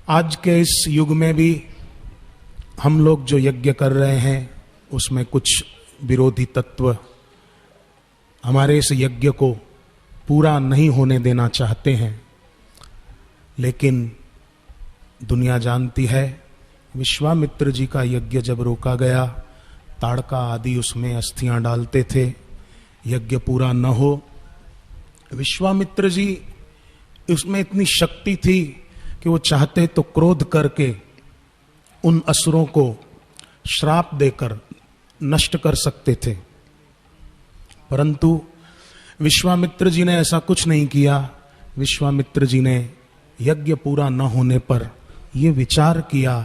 आज के इस युग में भी हम लोग जो यज्ञ कर रहे हैं उसमें कुछ विरोधी तत्व हमारे इस यज्ञ को पूरा नहीं होने देना चाहते हैं। लेकिन दुनिया जानती है, विश्वामित्र जी का यज्ञ जब रोका गया, ताड़का आदि उसमें अस्थियां डालते थे, यज्ञ पूरा न हो। विश्वामित्र जी उसमें इतनी शक्ति थी कि वो चाहते तो क्रोध करके उन असुरों को श्राप देकर नष्ट कर सकते थे, परंतु विश्वामित्र जी ने ऐसा कुछ नहीं किया। विश्वामित्र जी ने यज्ञ पूरा न होने पर यह विचार किया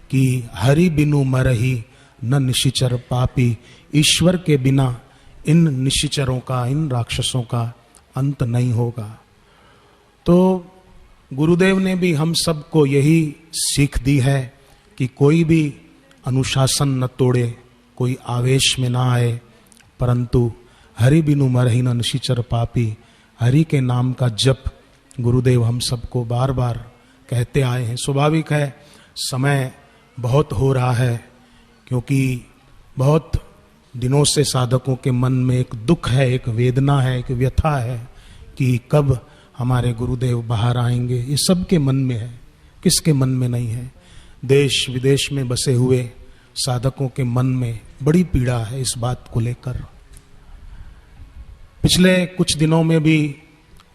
कि हरि बिनु मरहि न निशिचर पापी, ईश्वर के बिना इन निशिचरों का, इन राक्षसों का अंत नहीं होगा। तो गुरुदेव ने भी हम सबको यही सीख दी है कि कोई भी अनुशासन न तोड़े, कोई आवेश में ना आए, परंतु हरि बिनु मरहि न निशिचर पापी, हरि के नाम का जप गुरुदेव हम सबको बार बार कहते आए हैं। स्वाभाविक है, समय बहुत हो रहा है, क्योंकि बहुत दिनों से साधकों के मन में एक दुख है, एक वेदना है, एक व्यथा है कि कब हमारे गुरुदेव बाहर आएंगे। ये सबके मन में है, किसके मन में नहीं है। देश विदेश में बसे हुए साधकों के मन में बड़ी पीड़ा है इस बात को लेकर। पिछले कुछ दिनों में भी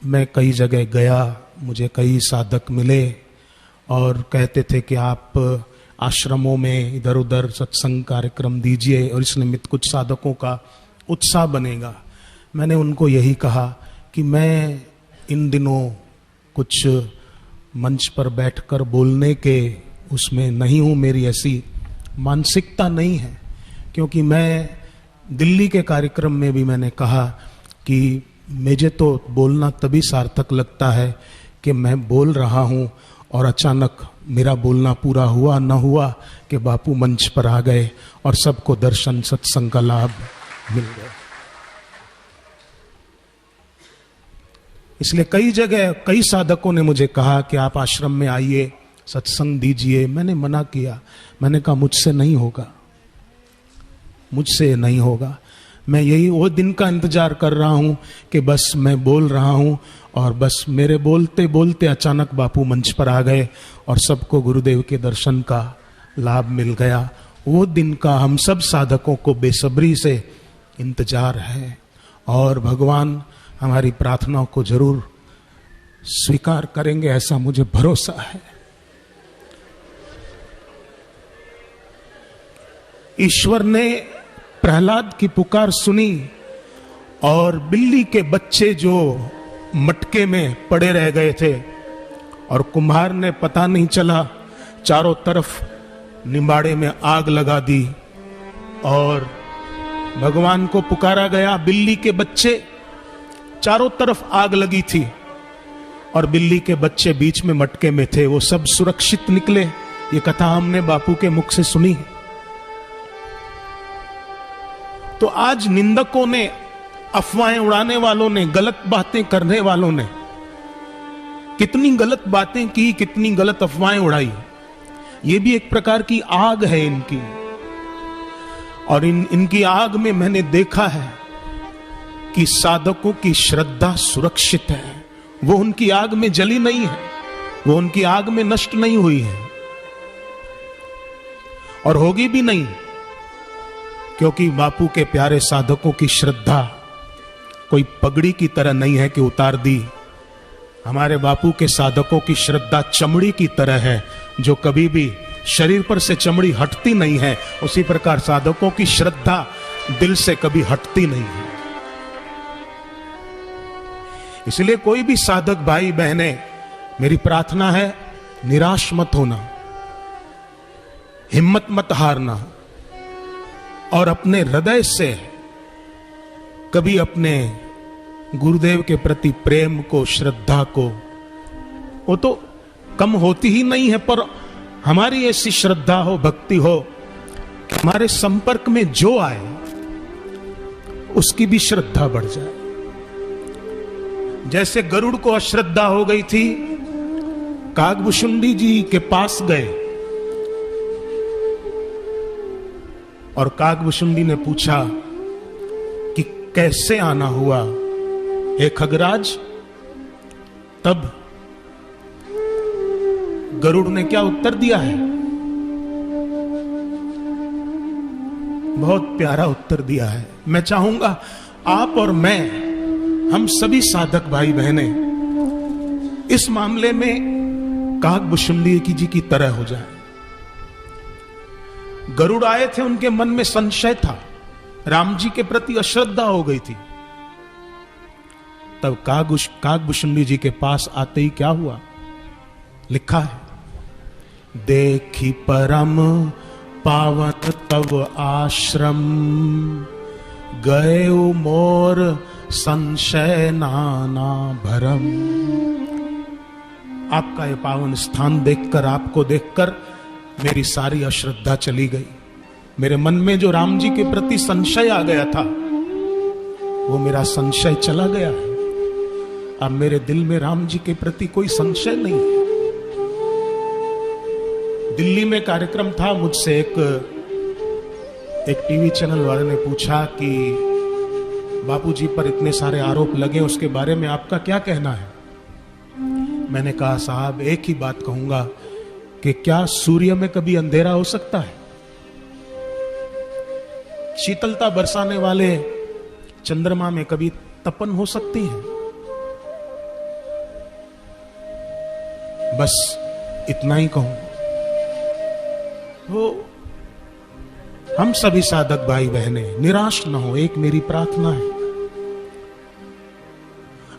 मैं कई जगह गया, मुझे कई साधक मिले और कहते थे कि आप आश्रमों में इधर उधर सत्संग कार्यक्रम दीजिए और इस निमित्त कुछ साधकों का उत्साह बनेगा। मैंने उनको यही कहा कि मैं इन दिनों कुछ मंच पर बैठकर बोलने के उसमें नहीं हूँ, मेरी ऐसी मानसिकता नहीं है। क्योंकि मैं दिल्ली के कार्यक्रम में भी मैंने कहा कि मुझे तो बोलना तभी सार्थक लगता है कि मैं बोल रहा हूँ और अचानक मेरा बोलना पूरा हुआ न हुआ कि बापू मंच पर आ गए और सबको दर्शन सत्संग का लाभ मिल गया। इसलिए कई जगह कई साधकों ने मुझे कहा कि आप आश्रम में आइए, सत्संग दीजिए। मैंने मना किया, मैंने कहा मुझसे नहीं होगा, मुझसे नहीं होगा। मैं यही वो दिन का इंतजार कर रहा हूं कि बस मैं बोल रहा हूं और बस मेरे बोलते बोलते अचानक बापू मंच पर आ गए और सबको गुरुदेव के दर्शन का लाभ मिल गया। वो दिन का हम सब साधकों को बेसब्री से इंतजार है और भगवान हमारी प्रार्थनाओं को जरूर स्वीकार करेंगे, ऐसा मुझे भरोसा है। ईश्वर ने प्रहलाद की पुकार सुनी और बिल्ली के बच्चे जो मटके में पड़े रह गए थे और कुम्हार ने पता नहीं चला चारों तरफ निम्बाड़े में आग लगा दी और भगवान को पुकारा गया। बिल्ली के बच्चे, चारों तरफ आग लगी थी और बिल्ली के बच्चे बीच में मटके में थे, वो सब सुरक्षित निकले। ये कथा हमने बापू के मुख से सुनी है। तो आज निंदकों ने, अफवाहें उड़ाने वालों ने, गलत बातें करने वालों ने कितनी गलत बातें की, कितनी गलत अफवाहें उड़ाई। ये भी एक प्रकार की आग है इनकी, और इनकी आग में मैंने देखा है कि साधकों की श्रद्धा सुरक्षित है। वो उनकी आग में जली नहीं है, वो उनकी आग में नष्ट नहीं हुई है और होगी भी नहीं, क्योंकि बापू के प्यारे साधकों की श्रद्धा कोई पगड़ी की तरह नहीं है कि उतार दी। हमारे बापू के साधकों की श्रद्धा चमड़ी की तरह है, जो कभी भी शरीर पर से चमड़ी हटती नहीं है। उसी प्रकार साधकों की श्रद्धा दिल से कभी हटती नहीं है। इसलिए कोई भी साधक भाई बहने, मेरी प्रार्थना है, निराश मत होना, हिम्मत मत हारना और अपने हृदय से कभी अपने गुरुदेव के प्रति प्रेम को, श्रद्धा को, वो तो कम होती ही नहीं है, पर हमारी ऐसी श्रद्धा हो, भक्ति हो कि हमारे संपर्क में जो आए उसकी भी श्रद्धा बढ़ जाए। जैसे गरुड़ को अश्रद्धा हो गई थी कागभूषुंडी जी के पास गए और कागभूषुंडी ने पूछा कि कैसे आना हुआ हे खगराज। तब गरुड़ ने क्या उत्तर दिया है? बहुत प्यारा उत्तर दिया है। मैं चाहूंगा आप और मैं, हम सभी साधक भाई बहनें इस मामले में कागभूषुंडी जी की तरह हो जाए। गरुड़ आए थे, उनके मन में संशय था, राम जी के प्रति अश्रद्धा हो गई थी। तब कागभूषुंडी जी के पास आते ही क्या हुआ? लिखा है, देखी परम पावन तव आश्रम, गए मोर संशय नाना भरम। आपका ये पावन स्थान देखकर, आपको देखकर मेरी सारी अश्रद्धा चली गई। मेरे मन में जो राम जी के प्रति संशय आ गया था, वो मेरा संशय चला गया है। अब मेरे दिल में राम जी के प्रति कोई संशय नहीं है। दिल्ली में कार्यक्रम था, मुझसे एक टीवी चैनल वाले ने पूछा कि बापूजी पर इतने सारे आरोप लगे, उसके बारे में आपका क्या कहना है? मैंने कहा, साहब एक ही बात कहूंगा कि क्या सूर्य में कभी अंधेरा हो सकता है? शीतलता बरसाने वाले चंद्रमा में कभी तपन हो सकती है? बस इतना ही कहूं। वो हम सभी साधक भाई बहनें निराश न हो, एक मेरी प्रार्थना है।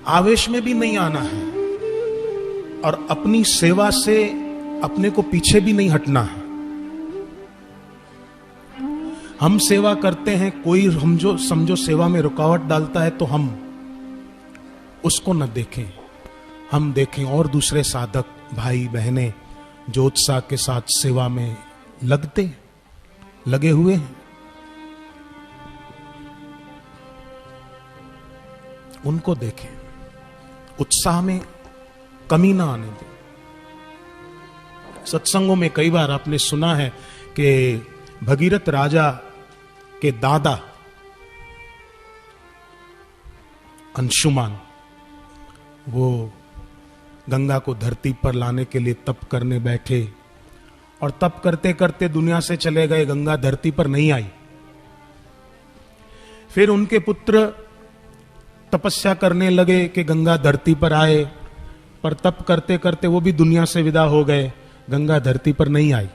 आवेश में भी नहीं आना है और अपनी सेवा से अपने को पीछे भी नहीं हटना है। हम सेवा करते हैं, कोई हम जो समझो सेवा में रुकावट डालता है तो हम उसको न देखें, हम देखें और दूसरे साधक भाई बहनें जो उत्साह के साथ सेवा में लगे हुए हैं, उनको देखें, उत्साह में कमी ना आने दें। सत्संगों में कई बार आपने सुना है कि भगीरथ राजा के दादा अंशुमान, वो गंगा को धरती पर लाने के लिए तप करने बैठे और तप करते करते दुनिया से चले गए, गंगा धरती पर नहीं आई। फिर उनके पुत्र तपस्या करने लगे कि गंगा धरती पर आए, पर तप करते करते वो भी दुनिया से विदा हो गए, गंगा धरती पर नहीं आई।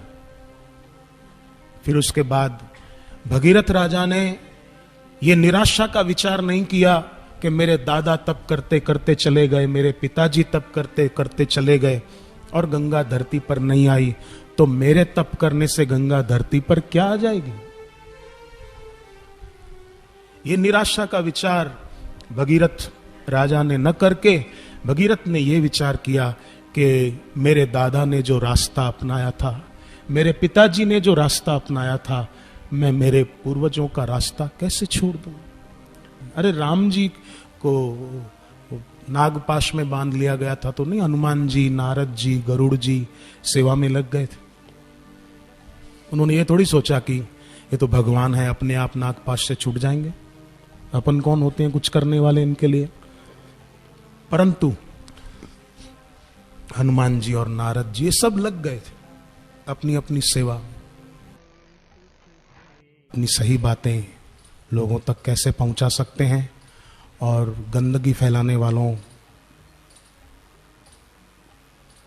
फिर उसके बाद भगीरथ राजा ने ये निराशा का विचार नहीं किया कि मेरे दादा तप करते करते चले गए, मेरे पिताजी तप करते करते चले गए और गंगा धरती पर नहीं आई, तो मेरे तप करने से गंगा धरती पर क्या आ जाएगी? ये निराशा का विचार भगीरथ राजा ने न करके भगीरथ ने यह विचार किया कि मेरे दादा ने जो रास्ता अपनाया था, मेरे पिताजी ने जो रास्ता अपनाया था, मैं मेरे पूर्वजों का रास्ता कैसे छोड़ दूं? अरे राम जी को नागपाश में बांध लिया गया था तो नहीं, हनुमान जी, नारद जी, गरुड़ जी सेवा में लग गए थे। उन्होंने ये थोड़ी सोचा कि ये तो भगवान है, अपने आप नागपाश से छूट जाएंगे, अपन कौन होते हैं कुछ करने वाले इनके लिए। परंतु हनुमान जी और नारद जी ये सब लग गए थे अपनी अपनी सेवा। अपनी सही बातें लोगों तक कैसे पहुंचा सकते हैं और गंदगी फैलाने वालों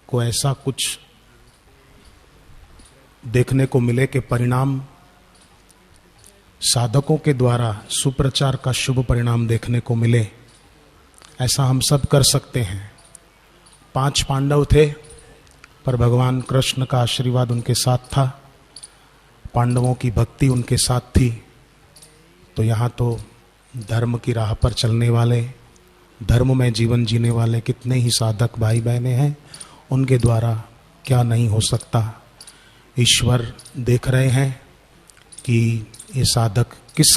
को ऐसा कुछ देखने को मिले कि परिणाम साधकों के द्वारा सुप्रचार का शुभ परिणाम देखने को मिले, ऐसा हम सब कर सकते हैं। 5 पांडव थे पर भगवान कृष्ण का आशीर्वाद उनके साथ था, पांडवों की भक्ति उनके साथ थी। तो यहाँ तो धर्म की राह पर चलने वाले, धर्म में जीवन जीने वाले कितने ही साधक भाई बहनें हैं, उनके द्वारा क्या नहीं हो सकता। ईश्वर देख रहे हैं कि ये साधक